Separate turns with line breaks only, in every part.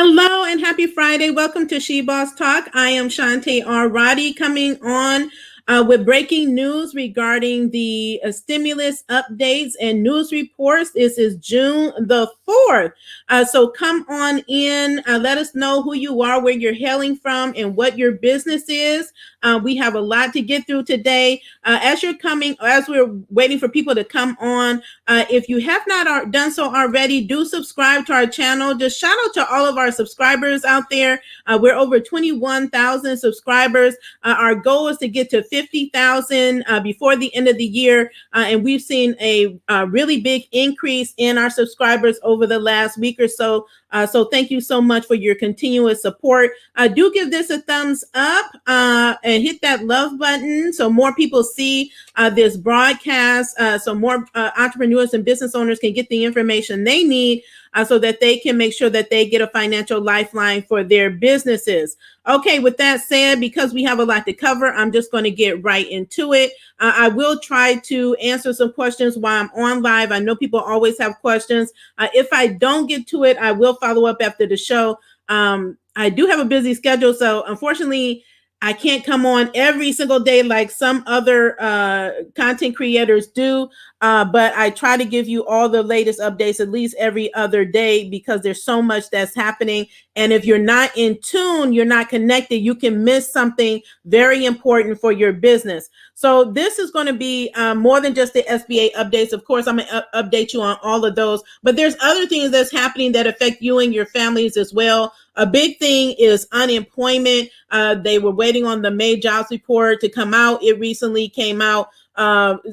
Hello and happy Friday. Welcome to She Boss Talk. I am Shantae R. Roddy coming on with breaking news regarding the stimulus updates and news reports. This is June the 4th. So come on in. Let us know who you are, where you're hailing from, and what your business is. We have a lot to get through today. As we're waiting for people to come on, if you have not done so already, do subscribe to our channel. Just shout out to all of our subscribers out there. We're over 21,000 subscribers. Our goal is to get to 50,000 before the end of the year. And we've seen a really big increase in our subscribers over the last week or so. So thank you so much for your continuous support. Do give this a thumbs up and hit that love button so more people see this broadcast, so more entrepreneurs and business owners can get the information they need so that they can make sure that they get a financial lifeline for their businesses. Okay, with that said, because we have a lot to cover, I'm just going to get right into it. I will try to answer some questions while I'm on live. I know people always have questions. If I don't get to it, I will follow up after the show. I do have a busy schedule, so unfortunately, I can't come on every single day like some other content creators do, but I try to give you all the latest updates at least every other day because there's so much that's happening. And if you're not in tune, you're not connected, you can miss something very important for your business. So this is going to be more than just the SBA updates. Of course, I'm going to update you on all of those, but there's other things that's happening that affect you and your families as well. A big thing is unemployment. They were waiting on the May jobs report to come out. It recently came out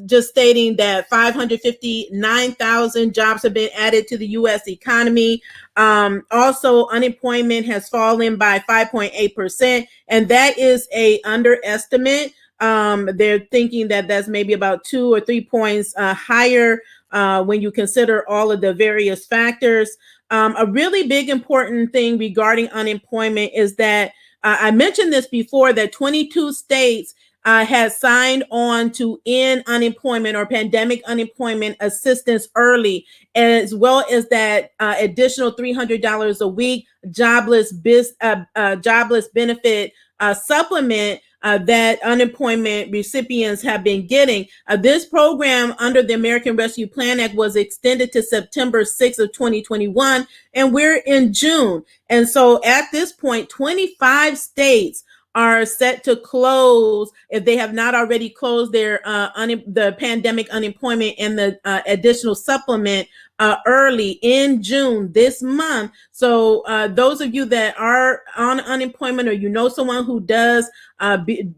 just stating that 559,000 jobs have been added to the U.S. economy. Also, unemployment has fallen by 5.8%, and that is a underestimate. They're thinking that that's maybe about 2 or 3 points higher when you consider all of the various factors. A really big important thing regarding unemployment is that I mentioned this before, that 22 states has signed on to end unemployment or pandemic unemployment assistance early, as well as that additional $300 a week jobless benefit supplement that unemployment recipients have been getting. This program under the American Rescue Plan Act was extended to September 6th of 2021, and we're in June. And so at this point, 25 states are set to close, if they have not already closed their the pandemic unemployment and the additional supplement early in June this month. So those of you that are on unemployment, or you know someone who does,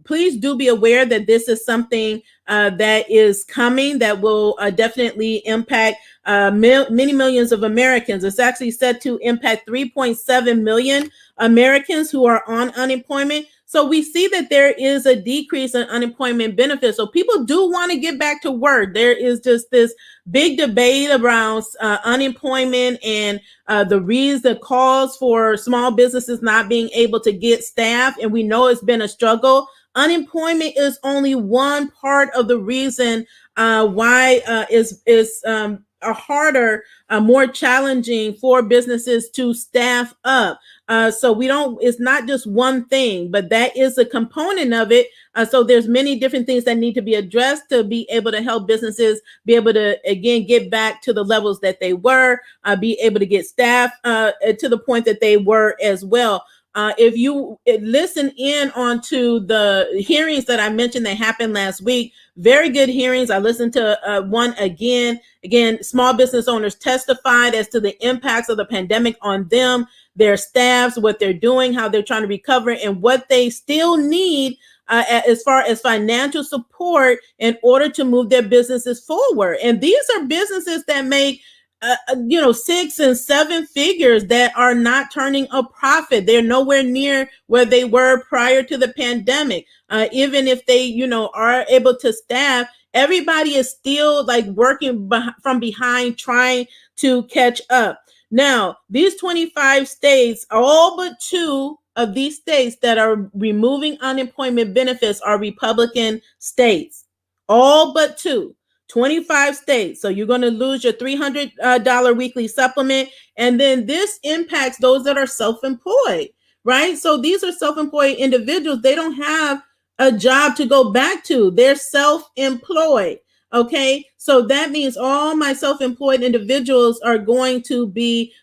please do be aware that this is something that is coming that will definitely impact many millions of Americans. It's actually set to impact 3.7 million Americans who are on unemployment. So we see that there is a decrease in unemployment benefits. So people do want to get back to work. There is just this big debate around unemployment and the cause for small businesses not being able to get staff. And we know it's been a struggle. Unemployment is only one part of the reason why is harder, more challenging for businesses to staff up. So it's not just one thing, but that is a component of it. So there's many different things that need to be addressed to be able to help businesses be able to, again, get back to the levels that they were, be able to get staff to the point that they were as well. If you listen in onto the hearings that I mentioned that happened last week, very good hearings. I listened to one again. Again, small business owners testified as to the impacts of the pandemic on them, their staffs, what they're doing, how they're trying to recover, and what they still need as far as financial support in order to move their businesses forward. And these are businesses that make 6 and 7 figures that are not turning a profit. They're nowhere near where they were prior to the pandemic. Even if they, are able to staff, everybody is still like working from behind, trying to catch up. Now, these 25 states, all but 2 of these states that are removing unemployment benefits are Republican states. All but 2. 25 states. So you're going to lose your $300 weekly supplement. And then this impacts those that are self-employed, right? So these are self-employed individuals. They don't have a job to go back to. They're self-employed. Okay, so that means all my self-employed individuals are going to be,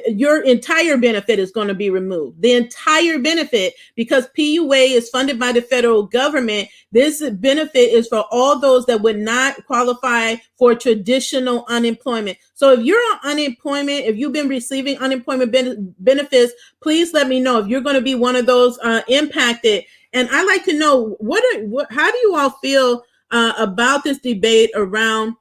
your entire benefit is going to be removed. The entire benefit, because PUA is funded by the federal government. This benefit is for all those that would not qualify for traditional unemployment. So if you're on unemployment, if you've been receiving unemployment benefits, please let me know if you're going to be one of those impacted. And I'd like to know how do you all feel about this debate around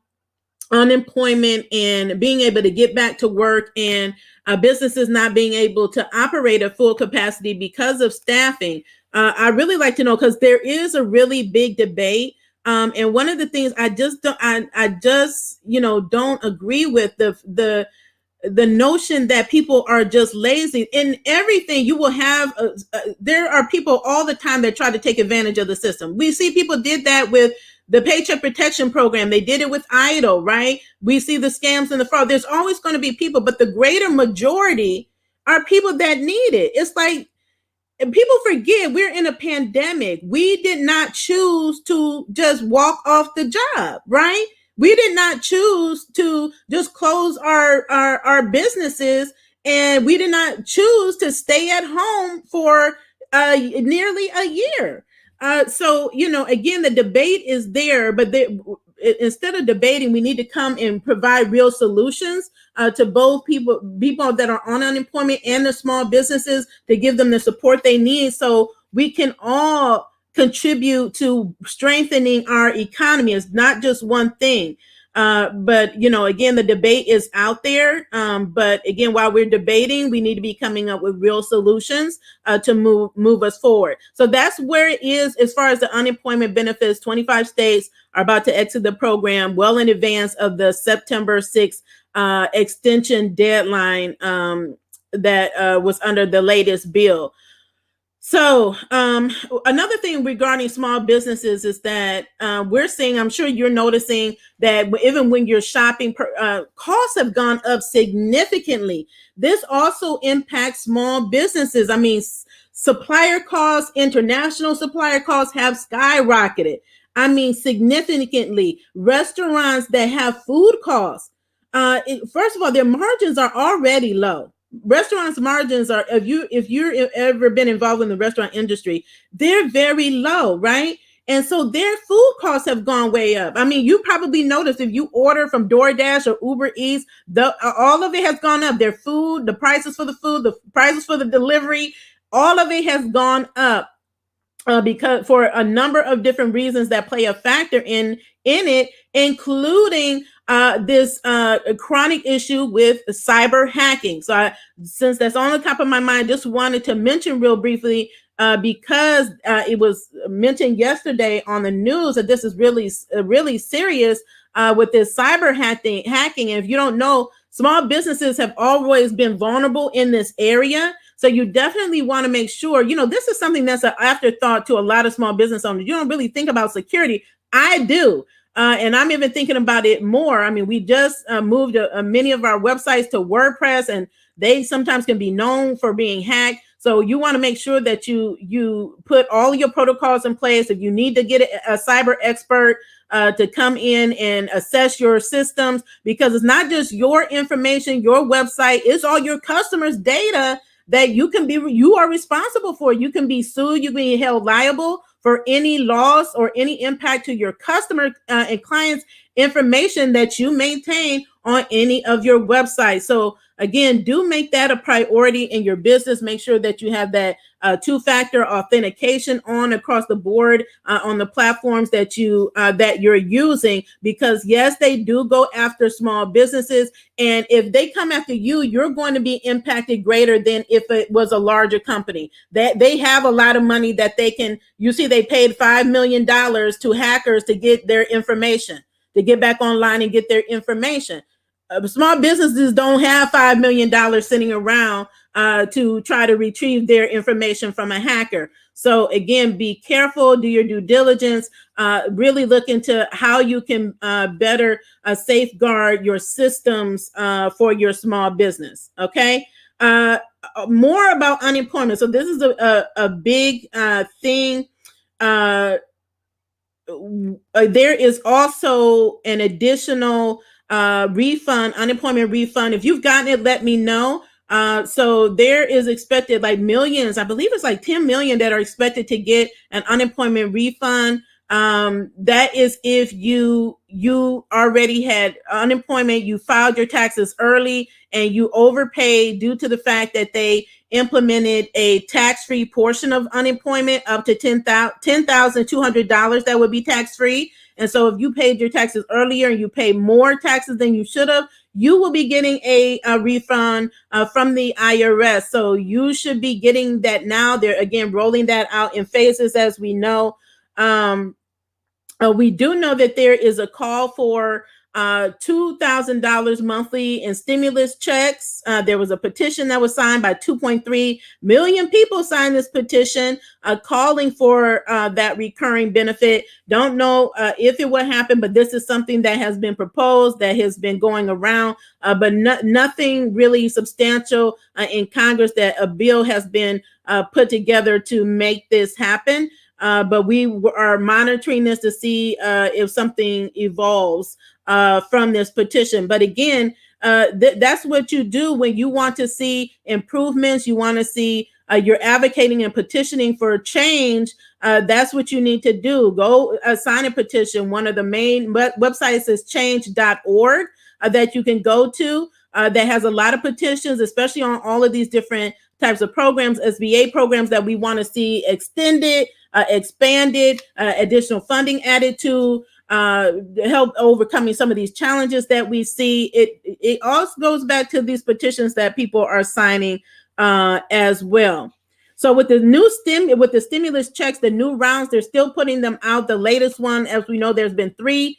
unemployment and being able to get back to work, and businesses not being able to operate at full capacity because of staffing? I really like to know, because there is a really big debate. And one of the things I just don't agree with the notion that people are just lazy in everything. You will have there are people all the time that try to take advantage of the system. We see people did that with the Paycheck Protection Program. They did it with EIDL, right? We see the scams and the fraud. There's always going to be people, but the greater majority are people that need it. It's like, people forget we're in a pandemic. We did not choose to just walk off the job, right? We did not choose to just close our businesses, and we did not choose to stay at home for nearly a year. So, again, the debate is there, but instead of debating, we need to come and provide real solutions to both people that are on unemployment and the small businesses, to give them the support they need, so we can all contribute to strengthening our economy. It's not just one thing. But again, the debate is out there. But again, while we're debating, we need to be coming up with real solutions to move us forward. So that's where it is as far as the unemployment benefits. 25 states are about to exit the program well in advance of the September 6th extension deadline that was under the latest bill. So another thing regarding small businesses is that we're seeing, I'm sure you're noticing that even when you're shopping, costs have gone up significantly. This also impacts small businesses. I mean, supplier costs, international supplier costs have skyrocketed. I mean, significantly. Restaurants that have food costs, first of all, their margins are already low. Restaurants' margins are, if you're ever been involved in the restaurant industry, they're very low, right? And so their food costs have gone way up. I mean, you probably noticed if you order from DoorDash or Uber Eats, all of it has gone up. Their food, the prices for the food, the prices for the delivery, all of it has gone up. Because for a number of different reasons that play a factor in it, including this chronic issue with cyber hacking. So since that's on the top of my mind, just wanted to mention real briefly, because it was mentioned yesterday on the news that this is really serious with this cyber hacking. And if you don't know, small businesses have always been vulnerable in this area. So you definitely want to make sure, this is something that's an afterthought to a lot of small business owners. You don't really think about security. I do. And I'm even thinking about it more. I mean, we just moved many of our websites to WordPress, and they sometimes can be known for being hacked. So you want to make sure that you put all your protocols in place. If you need to get a cyber expert to come in and assess your systems, because it's not just your information, your website, it's all your customers' data that you are responsible for. You can be sued, you can be held liable for any loss or any impact to your customer and clients' information that you maintain on any of your websites. So again, do make that a priority in your business. Make sure that you have that two-factor authentication on across the board on the platforms that you're using, because yes, they do go after small businesses. And if they come after you, you're going to be impacted greater than if it was a larger company. That they have a lot of money that they can, they paid $5 million to hackers to get their information, to get back online and get their information. Small businesses don't have $5 million sitting around to try to retrieve their information from a hacker. So again, be careful, do your due diligence, really look into how you can better safeguard your systems for your small business. Okay. More about unemployment. So this is a big thing. There is also an additional refund, unemployment refund. If you've gotten it, let me know. So there is expected like millions, I believe it's like 10 million that are expected to get an unemployment refund. That is if you already had unemployment, you filed your taxes early and you overpaid due to the fact that they implemented a tax-free portion of unemployment up to $10,200 that would be tax-free. And so if you paid your taxes earlier and you pay more taxes than you should have, you will be getting a refund from the IRS. So you should be getting that now. They're again rolling that out in phases, as we know. We do know that there is a call for $2,000 monthly in stimulus checks. There was a petition that was signed by 2.3 million people signed this petition calling for that recurring benefit. Don't know if it will happen, but this is something that has been proposed, that has been going around, but nothing really substantial in Congress that a bill has been put together to make this happen. But we are monitoring this to see if something evolves from this petition. But again, that's what you do when you want to see improvements. You want to see you're advocating and petitioning for change. That's what you need to do. Go sign a petition. One of the main websites is change.org that you can go to that has a lot of petitions, especially on all of these different types of programs, SBA programs that we want to see extended, expanded, additional funding added to help overcoming some of these challenges that we see. It also goes back to these petitions that people are signing as well. So with the stimulus checks, the new rounds, they're still putting them out. The latest one, as we know, there's been 3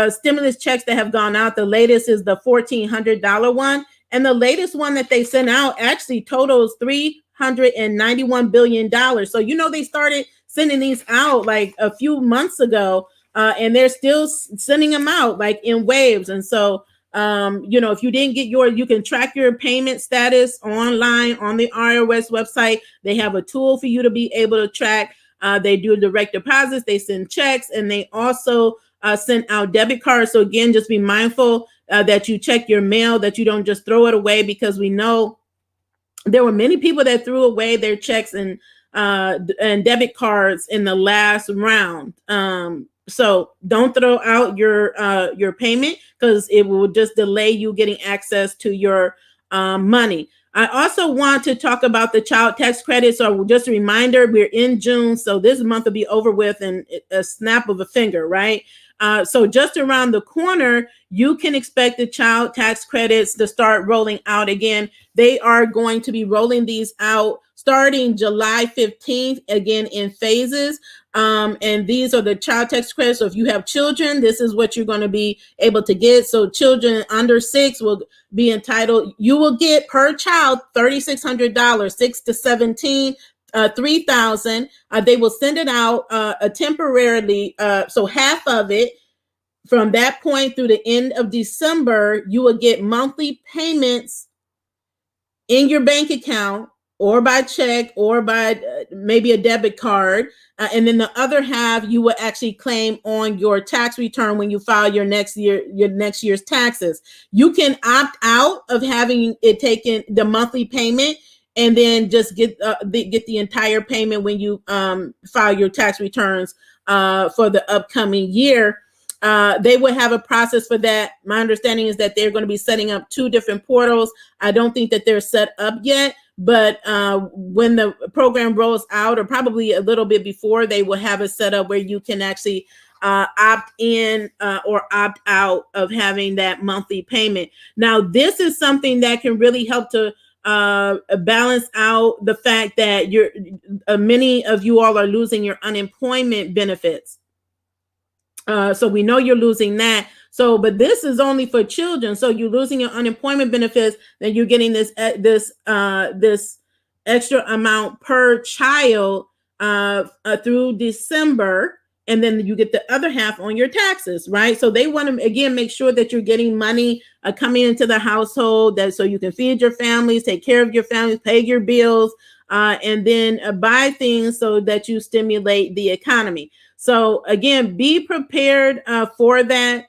stimulus checks that have gone out. The latest is the $1,400 one. And the latest one that they sent out actually totals $391 billion. So, they started sending these out like a few months ago, and they're still sending them out like in waves. And so, if you didn't get you can track your payment status online on the IRS website. They have a tool for you to be able to track. They do direct deposits, they send checks, and they also send out debit cards. So again, just be mindful that you check your mail, that you don't just throw it away, because we know there were many people that threw away their checks and debit cards in the last round. So don't throw out your payment, because it will just delay you getting access to your money. I also want to talk about the child tax credit. So just a reminder, we're in June, so this month will be over with in a snap of a finger, right? So just around the corner, you can expect the child tax credits to start rolling out again. They are going to be rolling these out starting July 15th, again in phases. And these are the child tax credits. So if you have children, this is what you're going to be able to get. So children under 6 will be entitled. You will get per child $3,600, 6 to 17. $3,000. They will send it out temporarily. So half of it, from that point through the end of December, you will get monthly payments in your bank account, or by check, or by maybe a debit card. And then the other half you will actually claim on your tax return when you file your next year's taxes. You can opt out of having it taken, the monthly payment, and then just get the entire payment when you file your tax returns for the upcoming year. They will have a process for that. My understanding is that they're going to be setting up 2 different portals. I don't think that they're set up yet, but when the program rolls out, or probably a little bit before, they will have it set up where you can actually opt in or opt out of having that monthly payment. Now, this is something that can really help to balance out the fact that many of you all are losing your unemployment benefits. So we know you're losing that. So, but this is only for children. So you're losing your unemployment benefits, then you're getting this extra amount per child through December, and then you get the other half on your taxes, right? So they want to again make sure that you're getting money coming into the household, that so you can feed your families, take care of your families, pay your bills, and then buy things so that you stimulate the economy. So again, be prepared for that.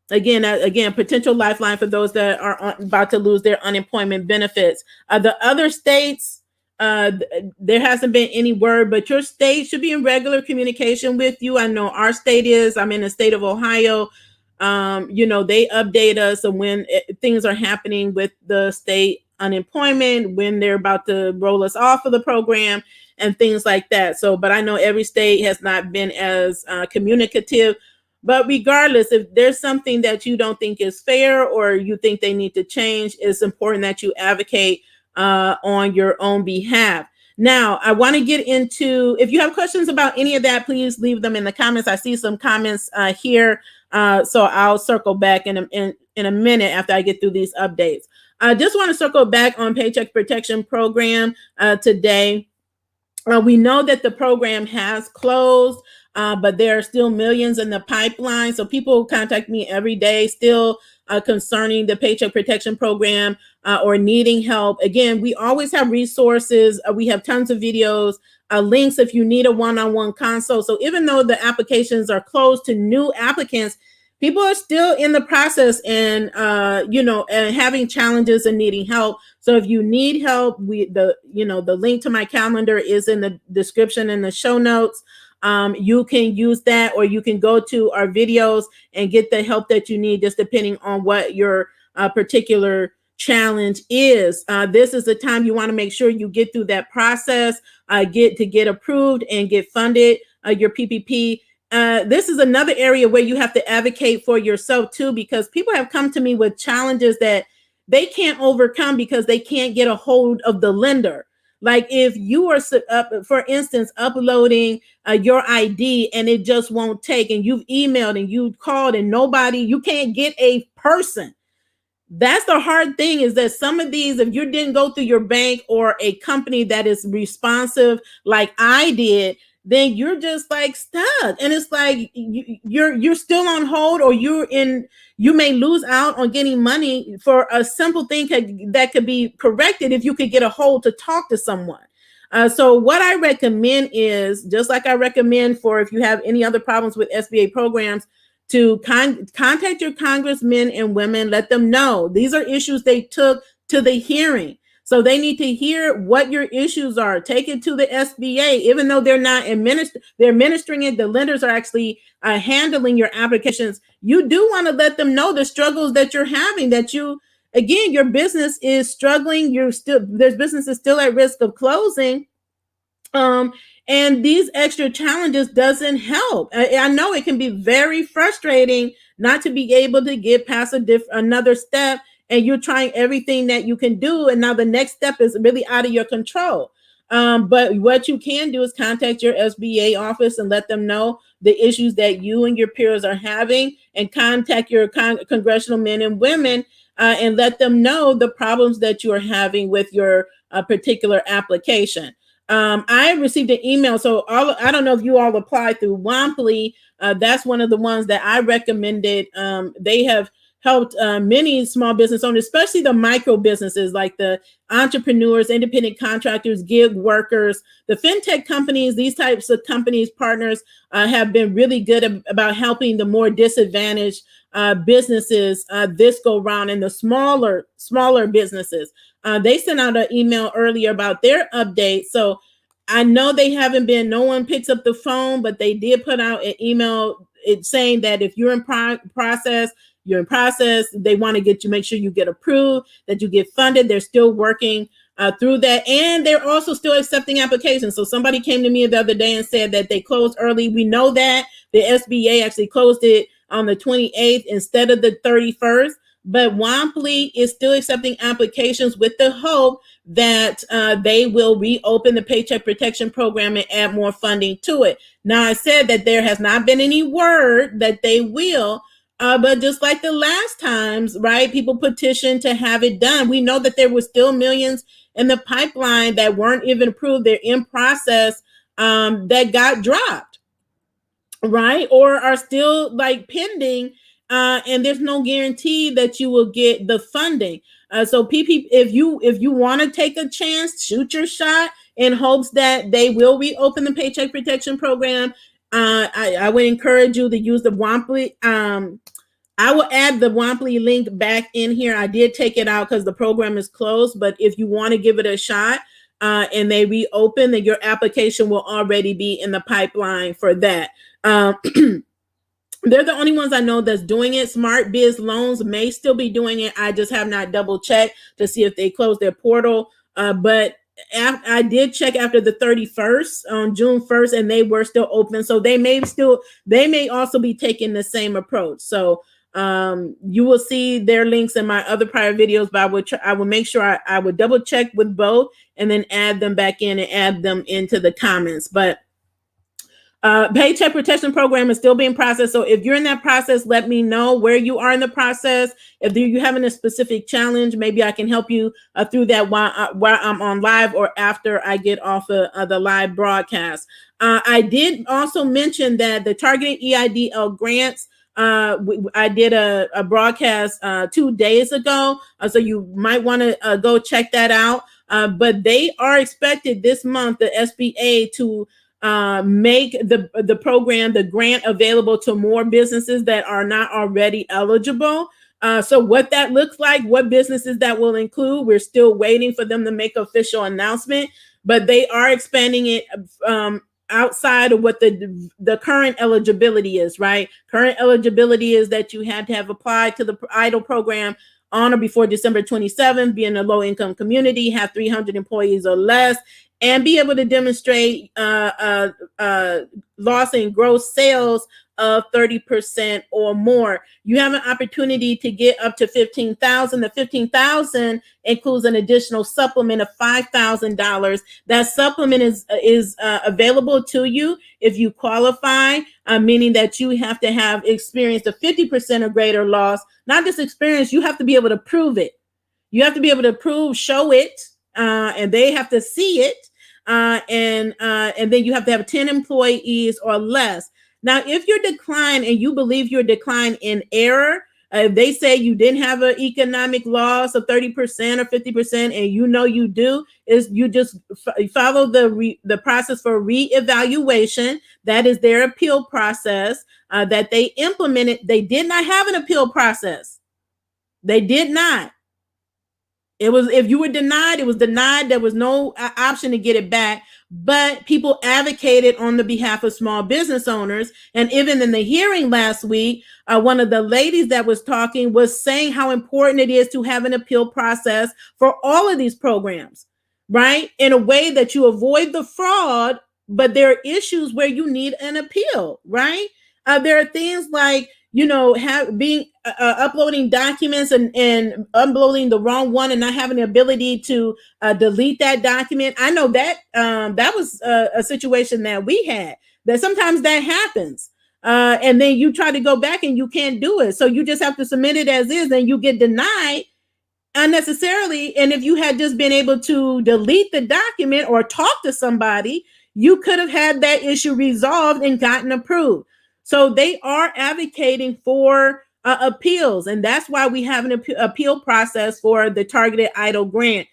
Again, potential lifeline for those that are about to lose their unemployment benefits. The other states, there hasn't been any word, but your state should be in regular communication with you. I know our state is. I'm in the state of Ohio. They update us on when things are happening with the state unemployment, when they're about to roll us off of the program, and things like that. So, but I know every state has not been as communicative. But regardless, if there's something that you don't think is fair or you think they need to change, it's important that you advocate on your own behalf. Now, I want to get into, if you have questions about any of that, please leave them in the comments. I see some comments here. So I'll circle back in a minute after I get through these updates. I just want to circle back on Paycheck Protection Program today. We know that the program has closed, but there are still millions in the pipeline. So people contact me every day still concerning the Paycheck Protection Program or needing help. Again, we always have resources. We have tons of videos, links if you need a one-on-one consult. So even though the applications are closed to new applicants, people are still in the process and having challenges and needing help. So if you need help, the link to my calendar is in the description in the show notes. You can use that, or you can go to our videos and get the help that you need, just depending on what your particular challenge is. This is the time you want to make sure you get through that process, get approved and get funded your PPP. This is another area where you have to advocate for yourself too, because people have come to me with challenges that they can't overcome because they can't get a hold of the lender. Like if you are, for instance, uploading your ID and it just won't take, and you've emailed and you've called and you can't get a person. That's the hard thing, is that some of these, if you didn't go through your bank or a company that is responsive like I did, then you're just like stuck. And it's like you're still on hold, or you may lose out on getting money for a simple thing that could be corrected if you could get a hold to talk to someone. So what I recommend is, just like I recommend for if you have any other problems with SBA programs, to contact your congressmen and women, let them know these are issues they took to the hearing. So they need to hear what your issues are. Take it to the SBA, even though they're not they're administering it. The lenders are actually handling your applications. You do want to let them know the struggles that you're having, that again, your business is struggling. There's businesses still at risk of closing. And these extra challenges doesn't help. I know it can be very frustrating not to be able to get past another step, and you're trying everything that you can do, and now the next step is really out of your control. But what you can do is contact your SBA office and let them know the issues that you and your peers are having, and contact your congressional men and women and let them know the problems that you are having with your particular application. I received an email. So I don't know if you all applied through Womply. That's one of the ones that I recommended. They have helped many small business owners, especially the micro businesses, like the entrepreneurs, independent contractors, gig workers, the fintech companies. These types of companies, partners, have been really good about helping the more disadvantaged businesses this go round, and the smaller businesses. They sent out an email earlier about their update. So I know no one picks up the phone, but they did put out an email saying that if you're in process, you're in process. They want to make sure you get approved, that you get funded. They're still working through that. And they're also still accepting applications. So somebody came to me the other day and said that they closed early. We know that the SBA actually closed it on the 28th instead of the 31st. but Womply is still accepting applications with the hope that they will reopen the Paycheck Protection Program and add more funding to it. Now, I said that there has not been any word that they will, but just like the last times, right, people petitioned to have it done. We know that there were still millions in the pipeline that weren't even approved. They're in process, that got dropped, right, or are still like pending, and there's no guarantee that you will get the funding. So PP, if you want to take a chance, shoot your shot in hopes that they will reopen the Paycheck Protection Program. I would encourage you to use the Womply. I will add the Womply link back in here. I did take it out because the program is closed, but if you want to give it a shot, and they reopen, then your application will already be in the pipeline for that. They're the only ones I know that's doing it. Smart Biz Loans may still be doing it. I just have not double checked to see if they closed their portal. But I did check after the 31st on June 1st, and they were still open. So they may also be taking the same approach. So you will see their links in my other prior videos, but I would make sure I would double check with both and then add them back in and add them into the comments. But Paycheck Protection Program is still being processed. So if you're in that process, let me know where you are in the process. If you're having a specific challenge, maybe I can help you through that while I'm on live or after I get off of the live broadcast. I did also mention that the Targeted EIDL grants, I did a broadcast 2 days ago, so you might want to go check that out. But they are expected this month, the SBA, to make the program, the grant, available to more businesses that are not already eligible. So what that looks like, what businesses that will include, we're still waiting for them to make official announcement, but they are expanding it outside of what the current eligibility is, right? Current eligibility is that you had to have applied to the EIDL program on or before December 27th, be in a low-income community, have 300 employees or less, and be able to demonstrate loss in gross sales of 30% or more. You have an opportunity to get up to $15,000. The $15,000 includes an additional supplement of $5,000. That supplement is available to you if you qualify, meaning that you have to have experienced a 50% or greater loss. Not just experience, you have to be able to prove it. You have to be able to show it, and they have to see it, and then you have to have 10 employees or less. Now, if you're declined and you believe you're declined in error, if they say you didn't have an economic loss of 30% or 50%, and you know you do, is you just follow the process for reevaluation. That is their appeal process that they implemented. They did not have an appeal process. They did not. It was, if you were denied, it was denied. There was no option to get it back. But people advocated on the behalf of small business owners. And even in the hearing last week, one of the ladies that was talking was saying how important it is to have an appeal process for all of these programs, right? In a way that you avoid the fraud, but there are issues where you need an appeal, right? There are things like, uploading documents and uploading the wrong one and not having the ability to delete that document. I know that that was a situation that we had, that sometimes that happens. And then you try to go back and you can't do it. So you just have to submit it as is, and you get denied unnecessarily. And if you had just been able to delete the document or talk to somebody, you could have had that issue resolved and gotten approved. So they are advocating for appeals, and that's why we have an appeal process for the Targeted EIDL grant.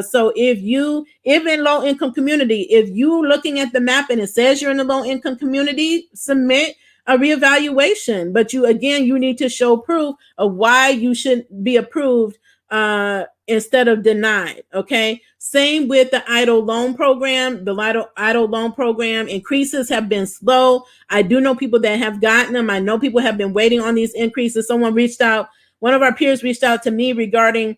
So if in low income community, if you're looking at the map and it says you're in a low income community, submit a reevaluation. But you need to show proof of why you should be approved instead of denied. Okay. Same with the EIDL loan program. The EIDL loan program increases have been slow. I do know people that have gotten them. I know people have been waiting on these increases. One of our peers reached out to me regarding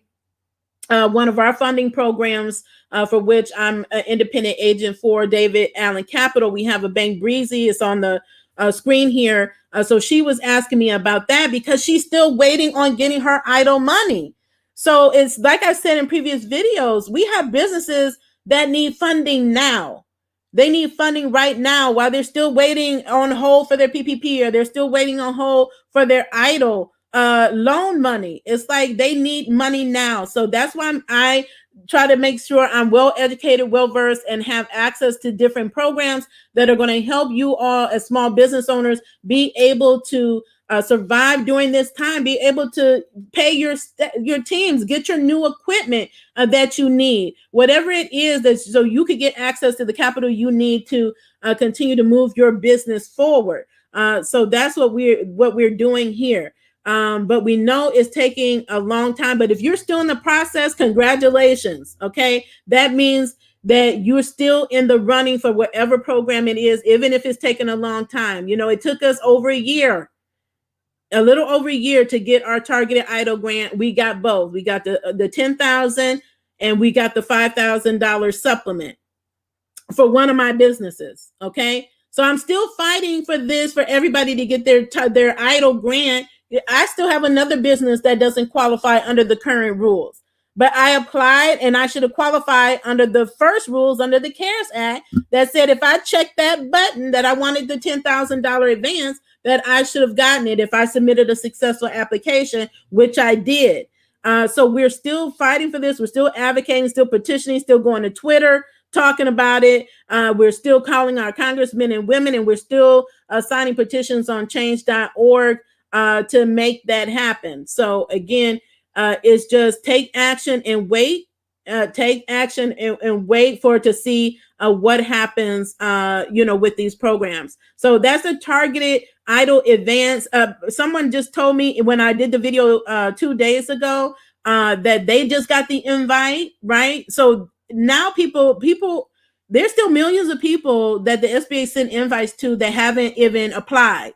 one of our funding programs, for which I'm an independent agent for, David Allen Capital. We have a Bank Breezy. It's on the screen here. So she was asking me about that because she's still waiting on getting her EIDL money. So it's like I said in previous videos, we have businesses that need funding now. They need funding right now while they're still waiting on hold for their PPP, or they're still waiting on hold for their EIDL loan money. It's like they need money now. So that's why I try to make sure I'm well educated, well versed, and have access to different programs that are going to help you all as small business owners be able to survive during this time, be able to pay your teams, get your new equipment that you need, whatever it is, that so you could get access to the capital you need to continue to move your business forward. So that's what we're doing here. But we know it's taking a long time. But if you're still in the process, congratulations. Okay, that means that you're still in the running for whatever program it is, even if it's taken a long time. You know, it took us over a year. A little over a year to get our targeted EIDL grant. We got both. We got the $10,000 and we got the $5,000 supplement for one of my businesses. Okay, so I'm still fighting for this, for everybody to get their EIDL grant. I still have another business that doesn't qualify under the current rules, but I applied and I should have qualified under the first rules under the CARES Act that said if I checked that button that I wanted the $10,000 advance, that I should have gotten it if I submitted a successful application, which I did. So we're still fighting for this. We're still advocating, still petitioning, still going to Twitter, talking about it. We're still calling our congressmen and women, and we're still signing petitions on change.org to make that happen. So again, it's just take action and wait. Take action and wait for it to see what happens, with these programs. So that's a targeted EIDL advance. Someone just told me when I did the video 2 days ago that they just got the invite, right? So now people, there's still millions of people that the SBA sent invites to that haven't even applied.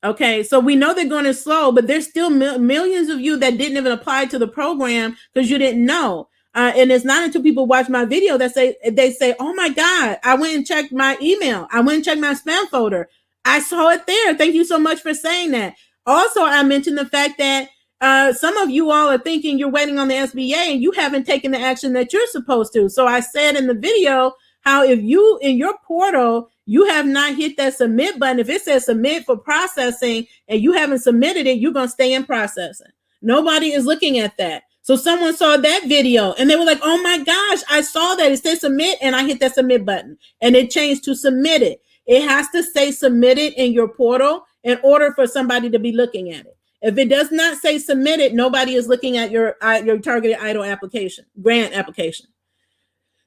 Okay, so we know they're going to slow, but there's still millions of you that didn't even apply to the program because you didn't know. And it's not until people watch my video that they say, oh my God, I went and checked my email. I went and checked my spam folder. I saw it there. Thank you so much for saying that. Also, I mentioned the fact that some of you all are thinking you're waiting on the SBA and you haven't taken the action that you're supposed to. So I said in the video how if you in your portal, you have not hit that submit button. If it says submit for processing and you haven't submitted it, you're going to stay in processing. Nobody is looking at that. So someone saw that video and they were like, oh my gosh, I saw that. It said submit and I hit that submit button and it changed to submit it. It has to say submitted in your portal in order for somebody to be looking at it. If it does not say submitted, nobody is looking at your targeted EIDL application, grant application.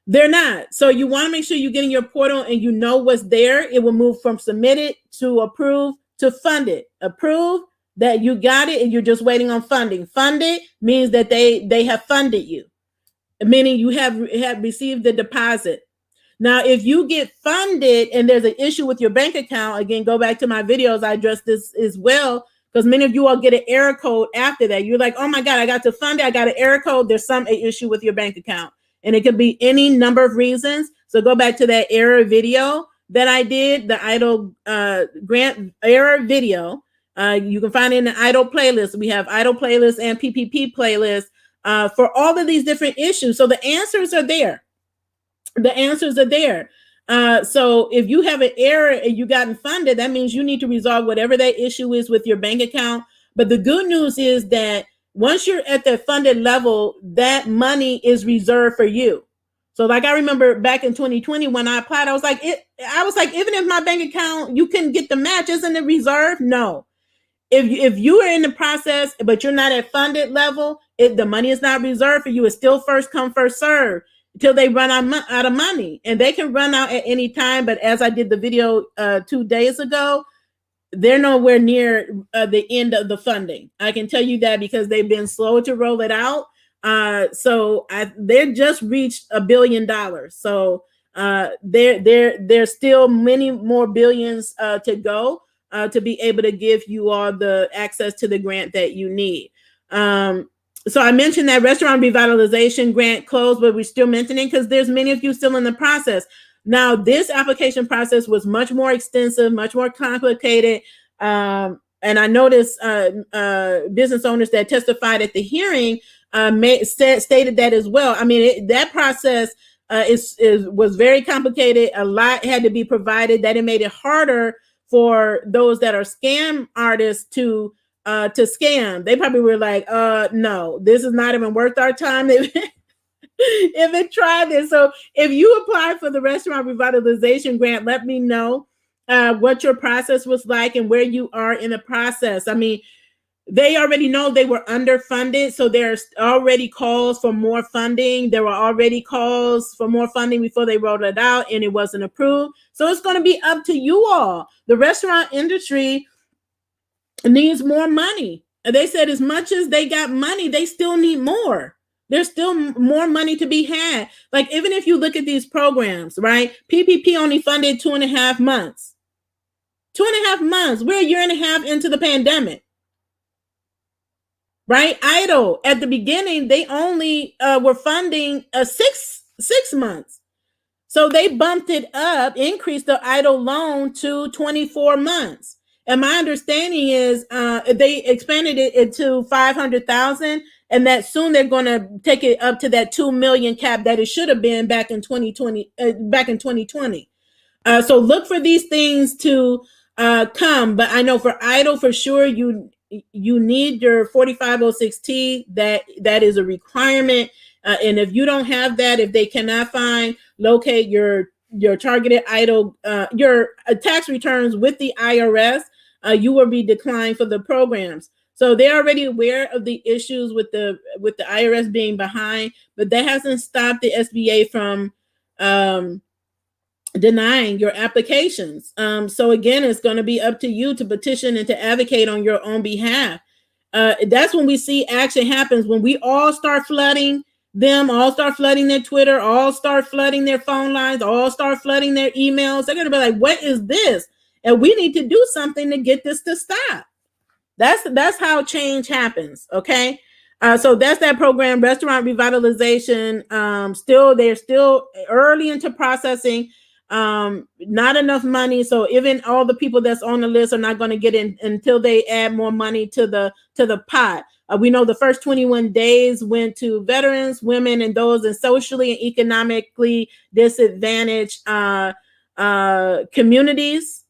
They're not. So you want to make sure you get in your portal and you know what's there. It will move from submitted to approve to funded. Approve, that you got it and you're just waiting on funding. Funded means that they have funded you, meaning you have received the deposit. Now, if you get funded and there's an issue with your bank account, again, go back to my videos. I address this as well because many of you all get an error code after that. You're like, oh my God, I got to fund it. I got an error code. There's some issue with your bank account. And it could be any number of reasons. So go back to that error video that I did, the EIDL grant error video. You can find it in the EIDL playlist. We have EIDL playlist and PPP playlist for all of these different issues. So the answers are there. The answers are there. So if you have an error and you gotten funded, that means you need to resolve whatever that issue is with your bank account. But the good news is that once you're at the funded level, that money is reserved for you. So like I remember back in 2020 when I applied, I was like, even if my bank account, you can get the match, isn't it reserved? No. If you are in the process, but you're not at funded level, the money is not reserved for you. It's still first come, first serve until they run out of money. And they can run out at any time. But as I did the video 2 days ago, they're nowhere near the end of the funding. I can tell you that because they've been slow to roll it out. They just reached $1 billion. So there's still many more billions to go to be able to give you all the access to the grant that you need. So I mentioned that restaurant revitalization grant closed, but we're still mentioning because there's many of you still in the process. Now, this application process was much more extensive, much more complicated. And I noticed business owners that testified at the hearing stated that as well. I mean, that process was very complicated. A lot had to be provided. That it made it harder for those that are scam artists to scam. They probably were like, no, this is not even worth our time. If it tried this. So if you apply for the restaurant revitalization grant, let me know what your process was like and where you are in the process. I mean, they already know they were underfunded, so there's already calls for more funding. There were already calls for more funding before they rolled it out, and it wasn't approved. So it's going to be up to you all. The restaurant industry needs more money. And they said as much as they got money, they still need more. There's still more money to be had. Like, even if you look at these programs, right? PPP only funded 2.5 months. 2.5 months. We're a year and a half into the pandemic. Right? EIDL, at the beginning, they only were funding 6 months. So they bumped it up, increased the EIDL loan to 24 months. And my understanding is they expanded it to 500,000, and that soon they're going to take it up to that 2 million cap that it should have been back in 2020. So look for these things to come. But I know for EIDL, for sure, you need your 4506T. That is a requirement. And if you don't have that, if they cannot locate your targeted EIDL, your tax returns with the IRS, you will be declined for the programs. So they're already aware of the issues with the IRS being behind, but that hasn't stopped the SBA from denying your applications. So again, it's going to be up to you to petition and to advocate on your own behalf. That's when we see action happens, when we all start flooding them, all start flooding their Twitter, all start flooding their phone lines, all start flooding their emails. They're going to be like, what is this? And we need to do something to get this to stop. That's how change happens. Okay. So that's that program, restaurant revitalization. They're still early into processing. Not enough money. So even all the people that's on the list are not going to get in until they add more money to the pot. We know the first 21 days went to veterans, women, and those in socially and economically disadvantaged communities.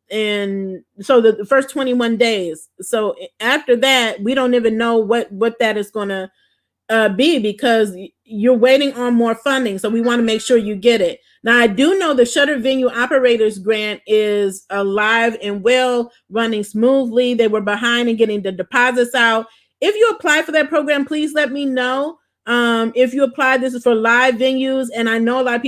And so the first 21 days. So after that, we don't even know what that is going to be, because you're waiting on more funding. So we want to make sure you get it. Now, I do know the Shutter Venue Operators Grant is alive and well, running smoothly. They were behind in getting the deposits out. If you apply for that program, please let me know. If you apply, this is for live venues. And I know a lot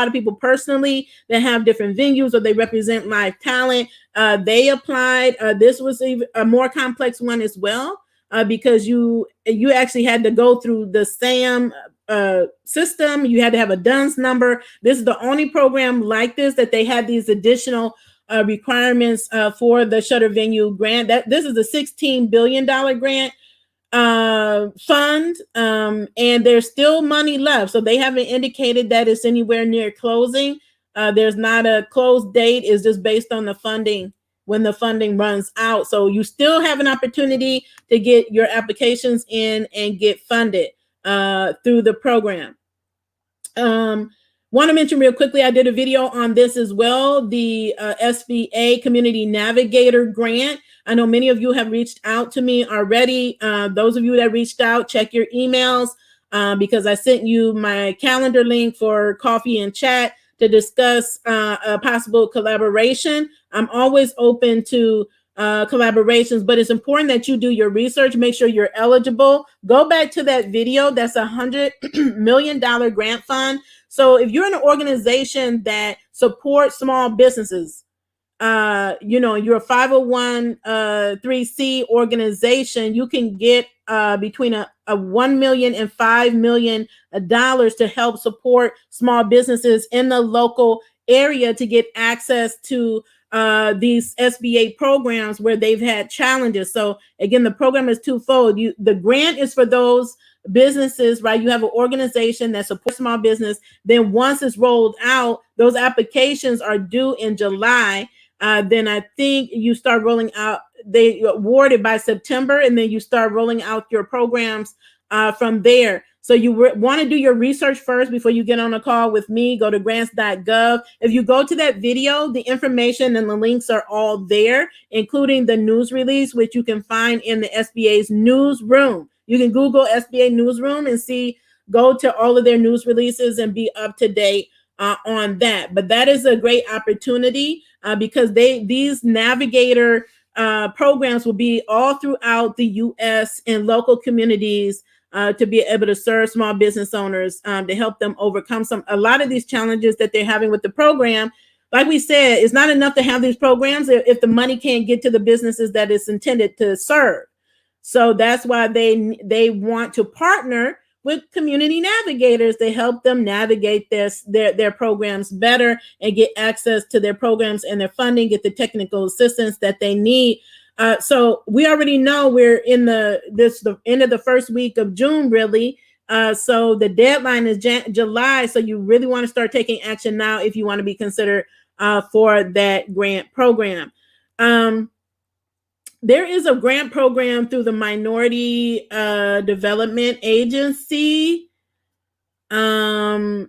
of people personally that have different venues or they represent live talent. They applied. This was a more complex one as well. Because you actually had to go through the SAM system. You had to have a DUNS number. This is the only program like this that they had these additional requirements for the Shutter Venue grant. This is a $16 billion grant fund, and there's still money left. So they haven't indicated that it's anywhere near closing. There's not a close date. It's just based on the funding, when the funding runs out. So you still have an opportunity to get your applications in and get funded through the program. Want to mention real quickly, I did a video on this as well, the SBA Community Navigator Grant. I know many of you have reached out to me already. Those of you that reached out, check your emails because I sent you my calendar link for coffee and chat to discuss a possible collaboration. I'm always open to collaborations, but it's important that you do your research, make sure you're eligible. Go back to that video. That's $100 million grant fund. So if you're in an organization that supports small businesses, you're a 501(c) organization, you can get between a $1 million and $5 million to help support small businesses in the local area to get access to these SBA programs where they've had challenges. So again, the program is twofold. The grant is for those businesses, right? You have an organization that supports small business. Then once it's rolled out, those applications are due in July. Then I think you start rolling out, they award it by September, and then you start rolling out your programs from there. So you want to do your research first before you get on a call with me. Go to grants.gov. If you go to that video, the information and the links are all there, including the news release, which you can find in the SBA's newsroom. You can Google SBA newsroom and go to all of their news releases and be up to date on that. But that is a great opportunity because these navigator programs will be all throughout the U.S. in local communities to be able to serve small business owners, to help them overcome a lot of these challenges that they're having with the program. Like we said, it's not enough to have these programs if the money can't get to the businesses that it's intended to serve. So that's why they want to partner with community navigators to help them navigate their programs better and get access to their programs and their funding, get the technical assistance that they need. So we already know we're in the end of the first week of June, really. So the deadline is July. So you really want to start taking action now if you want to be considered for that grant program. There is a grant program through the Minority Development Agency. I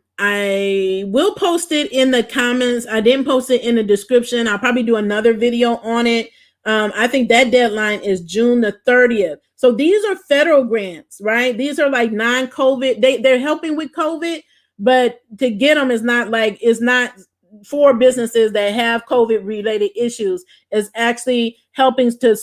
will post it in the comments. I didn't post it in the description. I'll probably do another video on it. I think that deadline is June the 30th. So these are federal grants, right? These are like non-COVID. They're helping with COVID, but to get them is not for businesses that have COVID related issues. Is actually helping to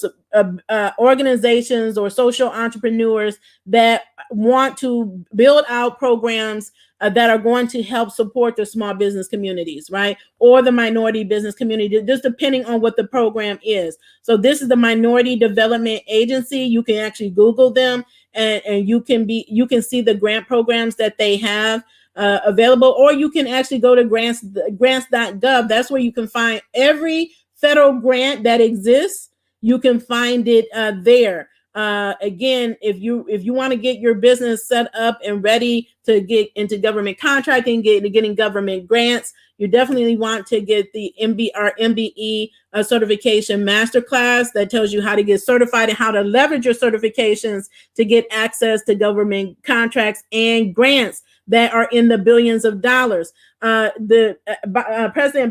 organizations or social entrepreneurs that want to build out programs that are going to help support the small business communities, right? Or the minority business community, just depending on what the program is. So this is the Minority Development Agency. You can actually Google them and you can see the grant programs that they have available, or you can actually go to grants.gov. That's where you can find every federal grant that exists. You can find it there. Again, if you want to get your business set up and ready to get into government contracting, getting government grants, you definitely want to get the MBE certification masterclass that tells you how to get certified and how to leverage your certifications to get access to government contracts and grants that are in the billions of dollars. President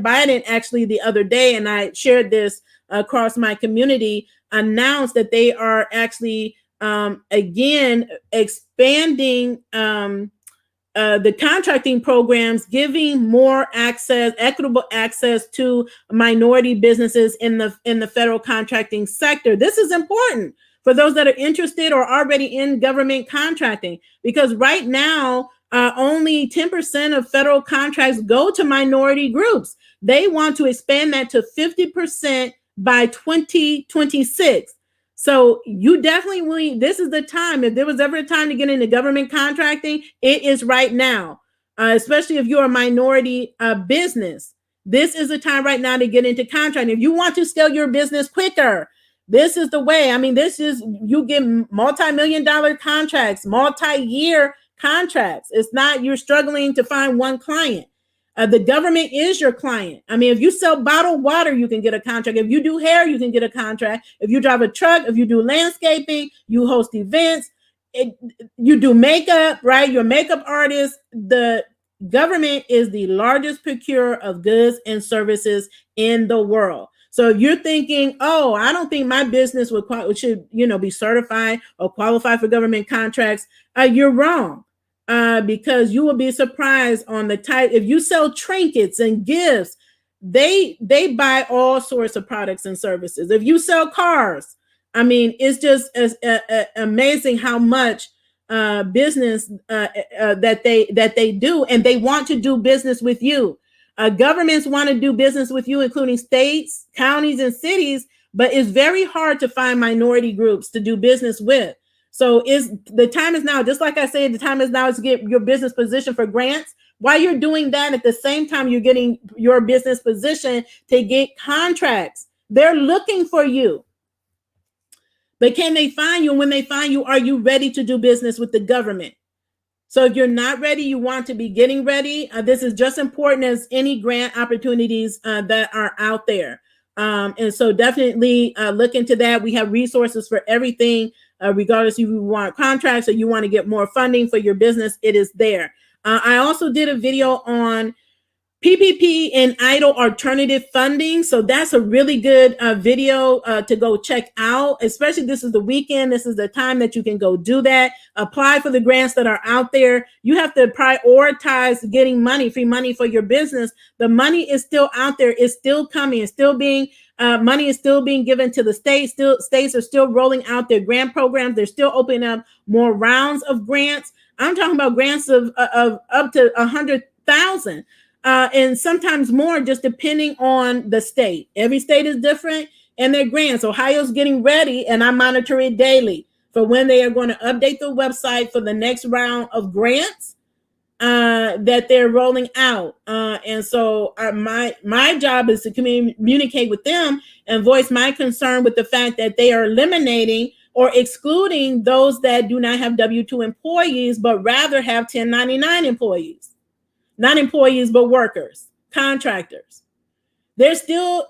Biden actually the other day, and I shared this across my community, announced that they are actually again expanding the contracting programs, giving more access, equitable access to minority businesses in the federal contracting sector. This is important for those that are interested or already in government contracting, because right now only 10% of federal contracts go to minority groups. They want to expand that to 50% by 2026. So you definitely will. This is the time. If there was ever a time to get into government contracting, it is right now, especially if you're a minority business. This is the time right now to get into contracting. If you want to scale your business quicker, this is the way. I mean, you get multi-million-dollar contracts, multi-year contracts. It's not you're struggling to find one client. The government is your client. I mean, if you sell bottled water, you can get a contract. If you do hair, you can get a contract. If you drive a truck, if you do landscaping, you host events, you do makeup, right? You're a makeup artist. The government is the largest procurer of goods and services in the world. So if you're thinking, oh, I don't think my business should be certified or qualify for government contracts, you're wrong. Because you will be surprised on the type. If you sell trinkets and gifts, they buy all sorts of products and services. If you sell cars, I mean, it's just amazing how much business that they do, and they want to do business with you. Governments want to do business with you, including states, counties, and cities, but it's very hard to find minority groups to do business with. So the time is now, just like I said, the time is now to get your business positioned for grants. While you're doing that, at the same time, you're getting your business positioned to get contracts. They're looking for you. But can they find you? And when they find you, are you ready to do business with the government? So if you're not ready, you want to be getting ready. This is just important as any grant opportunities that are out there. And so definitely look into that. We have resources for everything, regardless if you want contracts or you want to get more funding for your business, it is there. I also did a video on PPP and EIDL alternative funding. So that's a really good video to go check out, especially this is the weekend. This is the time that you can go do that. Apply for the grants that are out there. You have to prioritize getting money, free money for your business. The money is still out there. It's still coming. It's still being, money is still being given to the states. States are still rolling out their grant programs. They're still opening up more rounds of grants. I'm talking about grants of up to 100,000. And sometimes more, just depending on the state. Every state is different and their grants. Ohio's getting ready, and I monitor it daily for when they are going to update the website for the next round of grants that they're rolling out. And so my job is to communicate with them and voice my concern with the fact that they are eliminating or excluding those that do not have W-2 employees, but rather have 1099 employees. Not employees, but workers, contractors. They're still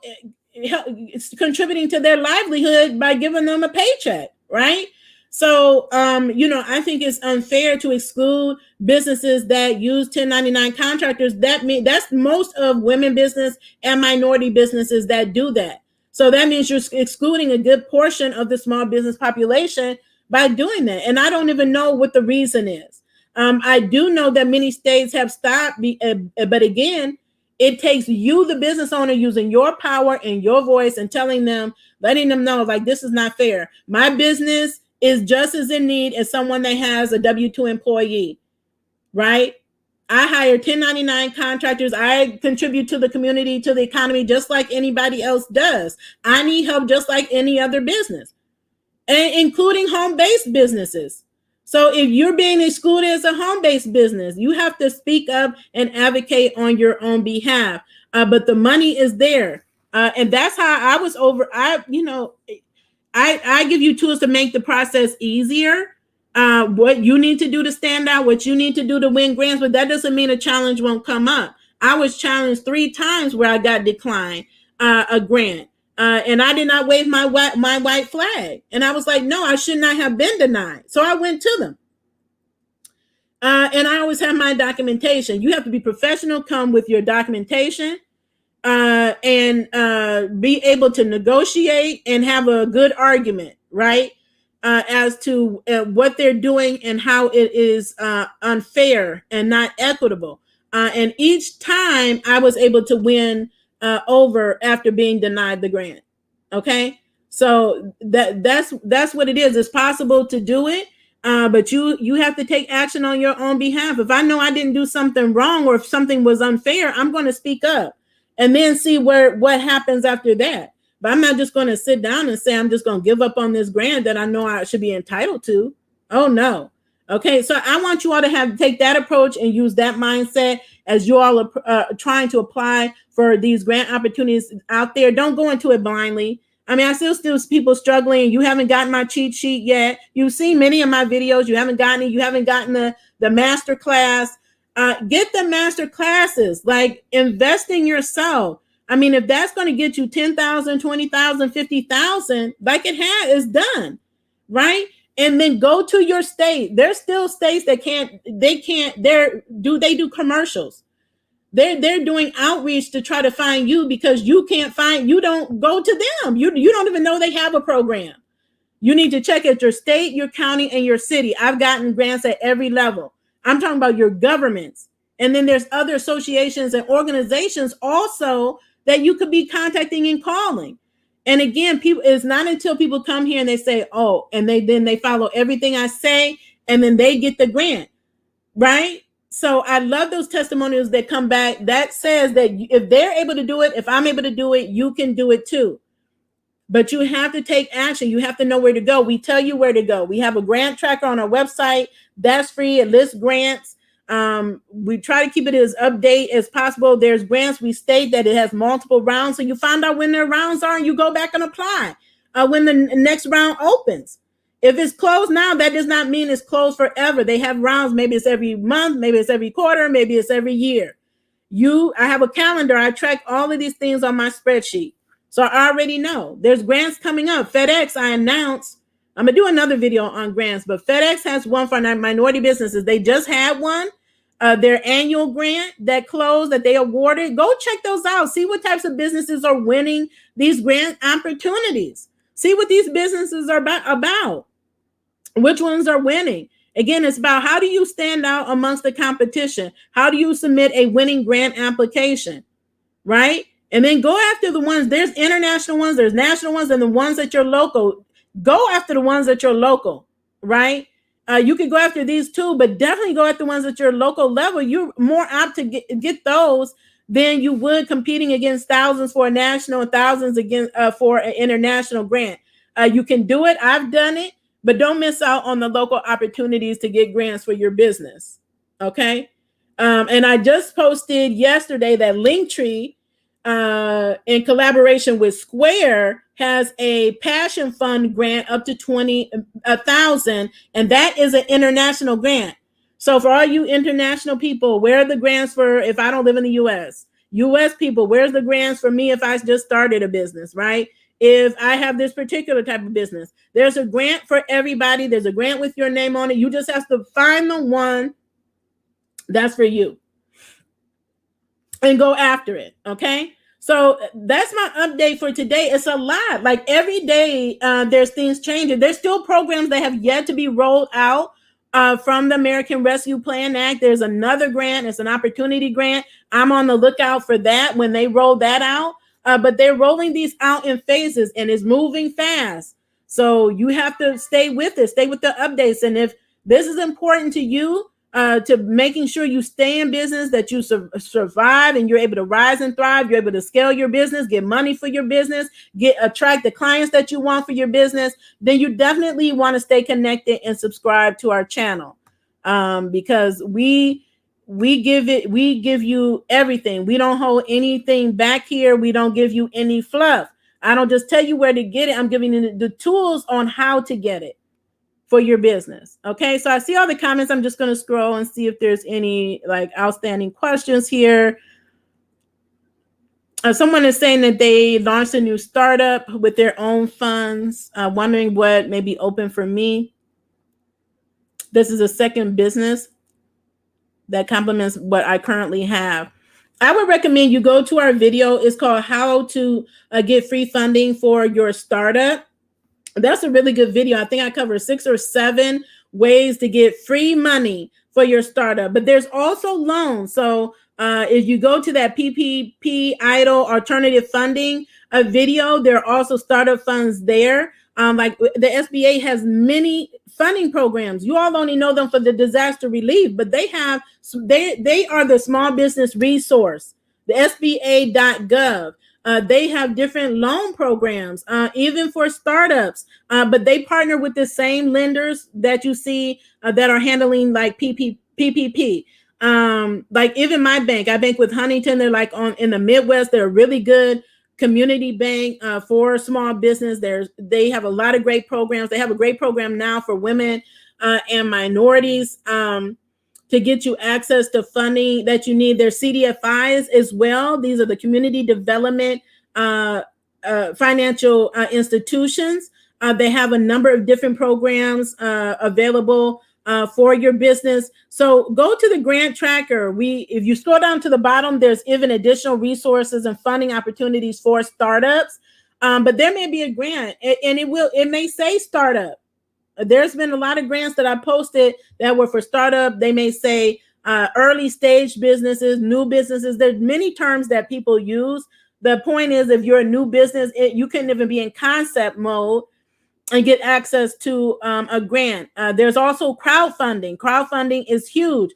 contributing to their livelihood by giving them a paycheck, right? So, I think it's unfair to exclude businesses that use 1099 contractors. That's most of women business and minority businesses that do that. So that means you're excluding a good portion of the small business population by doing that. And I don't even know what the reason is. I do know that many states have stopped, but again, it takes you, the business owner, using your power and your voice and letting them know, like, this is not fair. My business is just as in need as someone that has a W-2 employee, right? I hire 1099 contractors. I contribute to the community, to the economy, just like anybody else does. I need help just like any other business, and including home-based businesses. So if you're being excluded as a home-based business, you have to speak up and advocate on your own behalf. But the money is there. And that's how I was I give you tools to make the process easier. What you need to do to stand out, what you need to do to win grants, but that doesn't mean a challenge won't come up. I was challenged 3 times where I got declined a grant. And I did not wave my white flag. And I was like, no, I should not have been denied. So I went to them. And I always have my documentation. You have to be professional, come with your documentation, and be able to negotiate and have a good argument, right? As to what they're doing and how it is unfair and not equitable. And each time I was able to win over after being denied the grant. Okay, so that's what it is. It's possible to do it, but you have to take action on your own behalf. If I know I didn't do something wrong or if something was unfair, I'm going to speak up and then see what happens after that. But I'm not just going to sit down and say I'm just going to give up on this grant that I know I should be entitled to. Oh no. Okay, so I want you all to take that approach and use that mindset as you all are trying to apply for these grant opportunities out there. Don't go into it blindly. I mean, I still see people struggling. You haven't gotten my cheat sheet yet. You've seen many of my videos. You haven't gotten it. You haven't gotten the master class. Get the master classes. Like, invest in yourself. I mean, if that's going to get you 10,000, 20,000, 50,000, like it's done, right? And then go to your state. There's still states that they do commercials. They're doing outreach to try to find you because you don't go to them. You don't even know they have a program. You need to check at your state, your county, and your city. I've gotten grants at every level. I'm talking about your governments. And then there's other associations and organizations also that you could be contacting and calling. And again, it's not until people come here and they say, oh, and then they follow everything I say, and then they get the grant, right? So I love those testimonials that come back that says that if they're able to do it, if I'm able to do it, you can do it too. But you have to take action. You have to know where to go. We tell you where to go. We have a grant tracker on our website. That's free. It lists grants. We try to keep it as update as possible. There's grants. We state that it has multiple rounds. So you find out when their rounds are and you go back and apply. when the next round opens. If it's closed now, that does not mean it's closed forever. They have rounds. Maybe it's every month, maybe it's every quarter, maybe it's every year. I have a calendar. I track all of these things on my spreadsheet. So I already know there's grants coming up. FedEx, I announced, I'm going to do another video on grants, but FedEx has one for minority businesses. They just had one, their annual grant that closed, that they awarded. Go check those out. See what types of businesses are winning these grant opportunities. See what these businesses are about. Which ones are winning? Again, it's about how do you stand out amongst the competition? How do you submit a winning grant application, right? And then go after the ones, there's international ones, there's national ones, and the ones that you're local. Go after the ones that you're local, right? You can go after these too, but definitely go after the ones at your local level. You're more apt to get those than you would competing against thousands for a national and thousands against for an international grant. You can do it. I've done it. But don't miss out on the local opportunities to get grants for your business. Okay. And I just posted yesterday that Linktree, in collaboration with Square, has a passion fund grant up to 20,000, and that is an international grant. So for all you international people, where are the grants for if I don't live in the US? US people, where's the grants for me if I just started a business, right? If I have this particular type of business, there's a grant for everybody. There's a grant with your name on it. You just have to find the one that's for you and go after it. Okay. So that's my update for today. It's a lot. Like every day, there's things changing. There's still programs that have yet to be rolled out from the American Rescue Plan Act. There's another grant. It's an opportunity grant. I'm on the lookout for that when they roll that out. But they're rolling these out in phases and it's moving fast. So you have to stay with it, stay with the updates. And if this is important to you, to making sure you stay in business, that you survive and you're able to rise and thrive, you're able to scale your business, get money for your business, attract the clients that you want for your business, then you definitely want to stay connected and subscribe to our channel, because we give you everything. We don't hold anything back here. We don't give you any fluff. I don't just tell you where to get it. I'm giving you the tools on how to get it for your business. Okay. So I see all the comments. I'm just going to scroll and see if there's any like outstanding questions here. Someone is saying that they launched a new startup with their own funds, wondering what may be open for me. This is a second business that complements what I currently have. I would recommend you go to our video. It's called How to Get Free Funding for Your Startup. That's a really good video. I think I covered 6 or 7 ways to get free money for your startup. But there's also loans. So if you go to that PPP EIDL alternative funding video, there are also startup funds there. Like the SBA has many funding programs. You all only know them for the disaster relief, but they are the small business resource, the SBA.gov. They have different loan programs, even for startups, but they partner with the same lenders that you see that are handling like PPP. Like even my bank, I bank with Huntington. They're like in the Midwest. They're a really good community bank for small business. They have a lot of great programs. They have a great program now for women and minorities to get you access to funding that you need. Their CDFIs as well. These are the community development financial institutions. They have a number of different programs available for your business. So go to the grant tracker. If you scroll down to the bottom, there's even additional resources and funding opportunities for startups. But there may be a grant and it may say startup. There's been a lot of grants that I posted that were for startup. They may say early stage businesses, new businesses. There's many terms that people use. The point is, if you're a new business, you can even be in concept mode and get access to a grant. There's also crowdfunding. Crowdfunding is huge.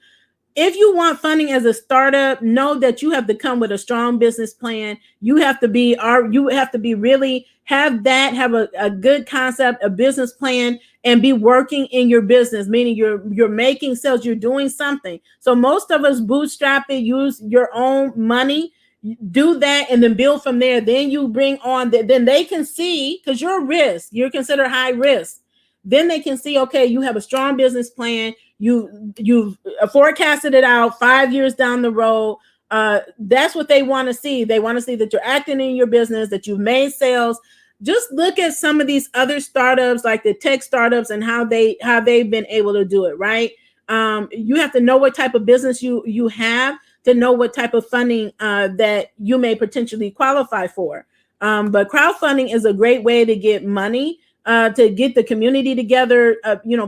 If you want funding as a startup, know that you have to come with a strong business plan. You have to be really have a good concept, a business plan, and be working in your business, meaning you're making sales, you're doing something. So most of us bootstrap it, use your own money. do that and then build from there. Then you bring on then they can see, because you're a risk, you're considered high risk. Then they can see, okay, you have a strong business plan. You've forecasted it out 5 years down the road. That's what they want to see. They want to see that you're acting in your business, that you've made sales. Just look at some of these other startups, like the tech startups, and how they've been able to do it, right? You have to know what type of business you have to know what type of funding that you may potentially qualify for. But crowdfunding is a great way to get money, to get the community together.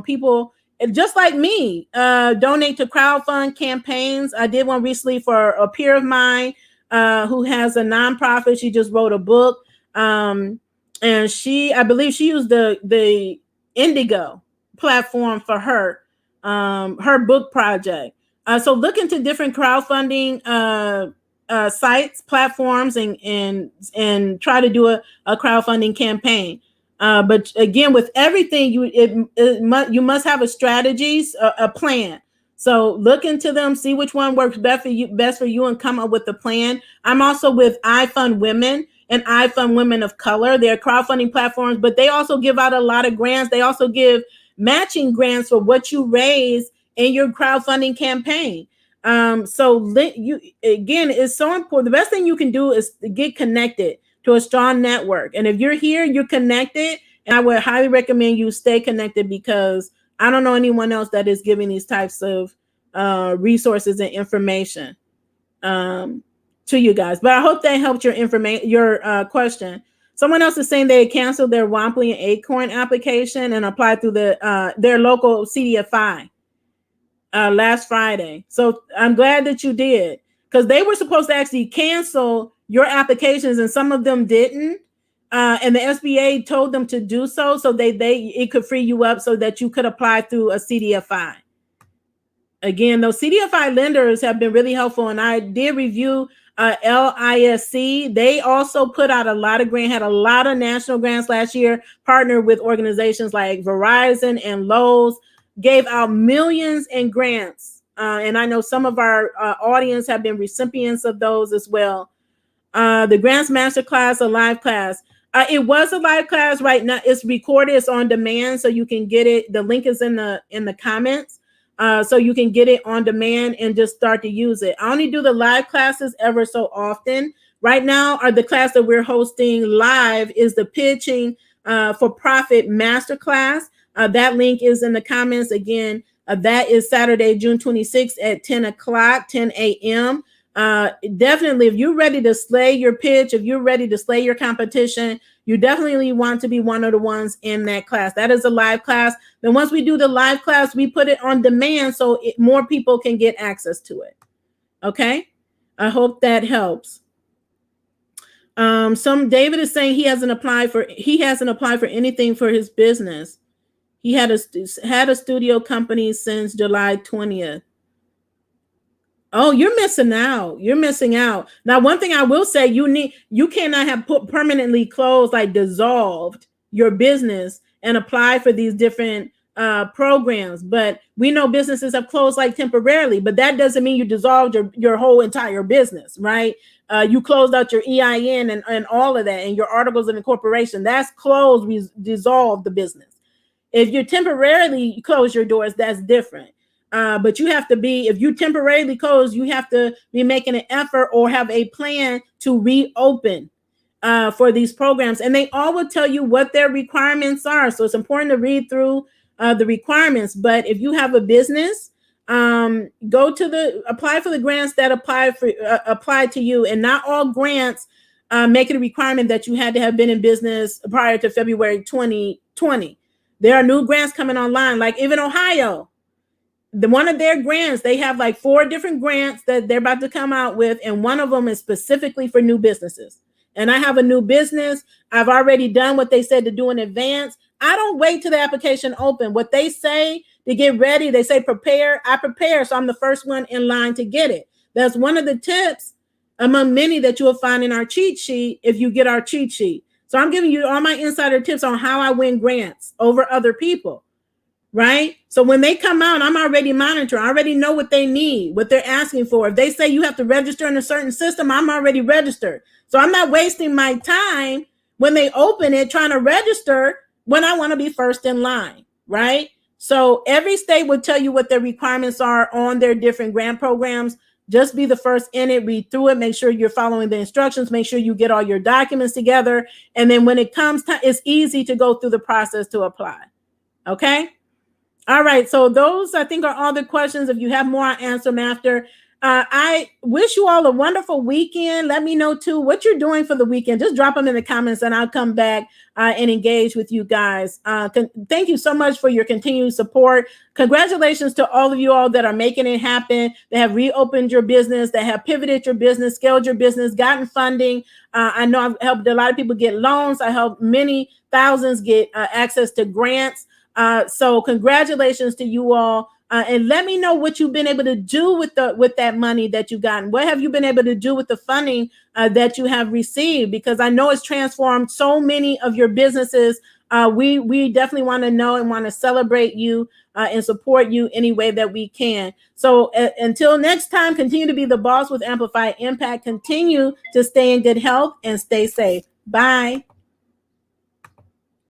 People just like me donate to crowdfund campaigns. I did one recently for a peer of mine who has a nonprofit. She just wrote a book, and I believe she used the Indigo platform for her book project. So look into different crowdfunding sites, platforms, and try to do a crowdfunding campaign. But again, with everything, you must have a strategy, a plan. So look into them, see which one works best for you, and come up with a plan. I'm also with iFund Women and iFund Women of Color. They're crowdfunding platforms, but they also give out a lot of grants. They also give matching grants for what you raise in your crowdfunding campaign. It's so important. The best thing you can do is to get connected to a strong network. And if you're here, you're connected, and I would highly recommend you stay connected, because I don't know anyone else that is giving these types of resources and information to you guys. But I hope that helped your question. Someone else is saying they canceled their Womply and Acorn application and applied through their local CDFI last Friday. So I'm glad that you did, because they were supposed to actually cancel your applications, and some of them didn't. And the SBA told them to do so it could free you up so that you could apply through a CDFI. Again, those CDFI lenders have been really helpful, and I did review LISC. They also put out a lot of grants, had a lot of national grants last year, partnered with organizations like Verizon and Lowe's, gave out millions in grants. And I know some of our audience have been recipients of those as well. The Grants Masterclass, a live class. It was a live class right now. It's recorded, it's on demand, so you can get it. The link is in the comments. So you can get it on demand and just start to use it. I only do the live classes ever so often. Right now, the class that we're hosting live is the Pitching for Profit Masterclass. That link is in the comments. Again, that is Saturday, June 26th at 10 a.m. Definitely, if you're ready to slay your pitch, if you're ready to slay your competition, you definitely want to be one of the ones in that class. That is a live class. Then once we do the live class, we put it on demand so more people can get access to it. Okay, I hope that helps. David is saying he hasn't applied for anything for his business. He had a studio company since July 20th. Oh, you're missing out. You're missing out. Now, one thing I will say, you cannot have permanently closed, like dissolved your business and apply for these different programs. But we know businesses have closed like temporarily, but that doesn't mean you dissolved your whole entire business, right? You closed out your EIN and all of that, and your articles of incorporation. That's closed, dissolved the business. If you temporarily close your doors, that's different. But you have to if you temporarily close, you have to be making an effort or have a plan to reopen for these programs. And they all will tell you what their requirements are. So it's important to read through the requirements. But if you have a business, apply for the grants that apply to you. And not all grants make it a requirement that you had to have been in business prior to February 2020. There are new grants coming online, like even Ohio. One of their grants, they have like 4 different grants that they're about to come out with, and one of them is specifically for new businesses. And I have a new business. I've already done what they said to do in advance. I don't wait till the application open. What they say to get ready, they say prepare. I prepare, so I'm the first one in line to get it. That's one of the tips among many that you will find in our cheat sheet if you get our cheat sheet. So I'm giving you all my insider tips on how I win grants over other people. right? So when they come out, I'm already monitoring. I already know what they need, what they're asking for. If they say you have to register in a certain system, I'm already registered. So I'm not wasting my time when they open it trying to register when I want to be first in line, right? So every state will tell you what their requirements are on their different grant programs. Just be the first in it, read through it, make sure you're following the instructions, make sure you get all your documents together. And then when it comes to, it's easy to go through the process to apply. Okay. All right. So those, I think, are all the questions. If you have more, I'll answer them after. I wish you all a wonderful weekend. Let me know, too, what you're doing for the weekend. Just drop them in the comments, and I'll come back and engage with you guys. Thank you so much for your continued support. Congratulations to all of you all that are making it happen, that have reopened your business, that have pivoted your business, scaled your business, gotten funding. I know I've helped a lot of people get loans. I helped many thousands get access to grants. So congratulations to you all. And let me know what you've been able to do with that money that you've gotten. What have you been able to do with the funding that you have received? Because I know it's transformed so many of your businesses. We definitely want to know and want to celebrate you and support you any way that we can. So until next time, continue to be the boss with Amplified Impact. Continue to stay in good health and stay safe. Bye.